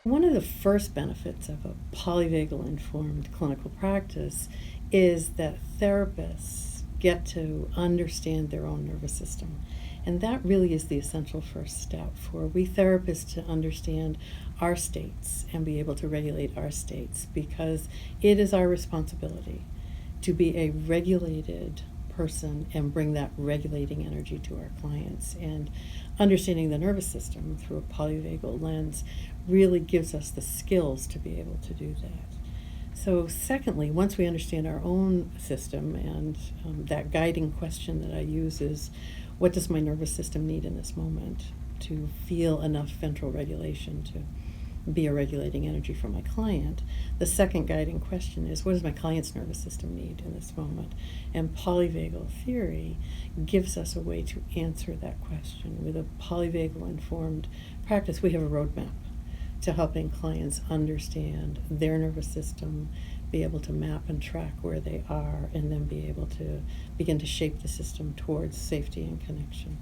One of the first benefits of a polyvagal-informed clinical practice is that therapists get to understand their own nervous system. And that really is the essential first step for we therapists to understand our states and be able to regulate our states, because it is our responsibility to be a regulated person and bring that regulating energy to our clients. And understanding the nervous system through a polyvagal lens really gives us the skills to be able to do that. So, secondly, once we understand our own system, and that guiding question that I use is, what does my nervous system need in this moment to feel enough ventral regulation to be a regulating energy for my client? The second guiding question is, what does my client's nervous system need in this moment? And polyvagal theory gives us a way to answer that question. With a polyvagal informed practice, we have a roadmap to helping clients understand their nervous system, be able to map and track where they are, and then be able to begin to shape the system towards safety and connection.